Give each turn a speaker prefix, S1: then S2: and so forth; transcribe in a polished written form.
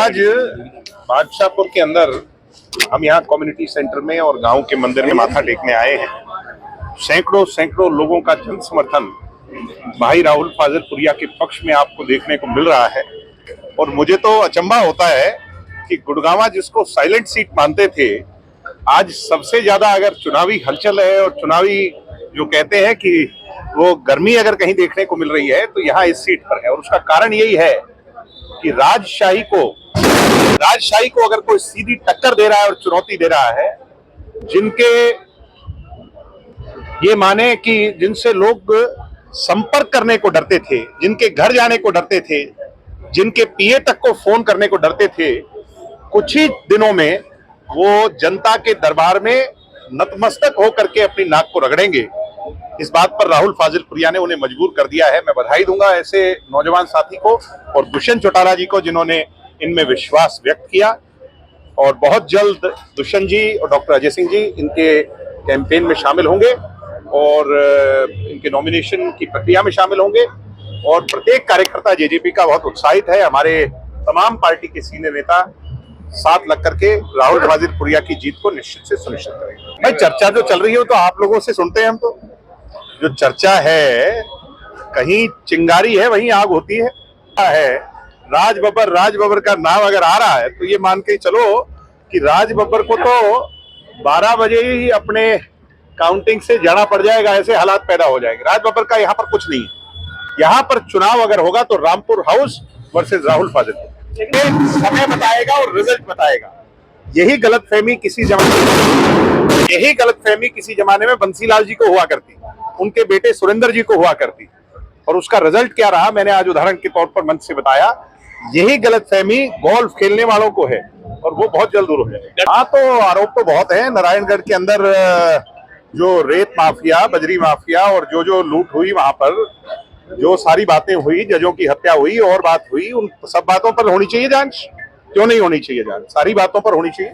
S1: आज बादशाहपुर के अंदर हम यहाँ कम्युनिटी सेंटर में और गांव के मंदिर में माथा टेकने आए हैं। सैकड़ों सैकड़ों लोगों का जन समर्थन भाई राहुल फाजिलपुरिया के पक्ष में आपको देखने को मिल रहा है। और मुझे तो अचंभा होता है कि गुड़गांव जिसको साइलेंट सीट मानते थे, आज सबसे ज्यादा अगर चुनावी हलचल है और चुनावी जो कहते हैं कि वो गर्मी अगर कहीं देखने को मिल रही है तो यहाँ इस सीट पर है। और उसका कारण यही है कि राजशाही को अगर कोई सीधी टक्कर दे रहा है और चुनौती दे रहा है, जिनके ये माने कि जिनसे लोग संपर्क करने को डरते थे, जिनके घर जाने को डरते थे, जिनके पीए तक को फोन करने को डरते थे, कुछ ही दिनों में वो जनता के दरबार में नतमस्तक होकर के अपनी नाक को रगड़ेंगे। इस बात पर राहुल फाजिलपुरिया ने उन्हें मजबूर कर दिया है। मैं बधाई दूंगा ऐसे नौजवान साथी को और दुष्यंत चौटाला जी को जिन्होंने इनमें विश्वास व्यक्त किया। और बहुत जल्द दुष्यंत जी और डॉक्टर अजय सिंह जी इनके कैंपेन में शामिल होंगे और इनके नॉमिनेशन की प्रक्रिया में शामिल होंगे। और प्रत्येक कार्यकर्ता जेजेपी का बहुत उत्साहित है। हमारे तमाम पार्टी के सीनियर नेता साथ लग करके राहुल फाजिलपुरिया की जीत को निश्चित से सुनिश्चित करेंगे। भाई चर्चा जो चल रही है तो आप लोगों से सुनते हैं हम, तो जो चर्चा है कहीं चिंगारी है वहीं आग होती है। राज बब्बर का नाम अगर आ रहा है तो ये मान के चलो कि राज बब्बर को तो 12 बजे ही अपने काउंटिंग से जाना पड़ जाएगा, ऐसे हालात पैदा हो जाएंगे। राज बब्बर का यहाँ पर कुछ नहीं है। यहाँ पर चुनाव अगर होगा तो रामपुर हाउस वर्सेस राहुल फाजिलपुर, समय बताएगा और रिजल्ट बताएगा। यही गलतफहमी किसी जमाने में बंसीलाल जी को हुआ करती, उनके बेटे सुरेंद्र जी को हुआ करती, और उसका रिजल्ट क्या रहा मैंने आज उदाहरण के तौर पर मंच से बताया। यही गलतफहमी गोल्फ खेलने वालों को है और वो बहुत जल्द दूर हो जाएगा। हाँ, तो आरोप तो बहुत है। नारायणगढ़ के अंदर जो रेत माफिया, बजरी माफिया और जो लूट हुई, वहां पर जो सारी बातें हुई, जजों की हत्या हुई और बात हुई, उन सब बातों पर होनी चाहिए जांच। क्यों नहीं होनी चाहिए जांच? सारी बातों पर होनी चाहिए।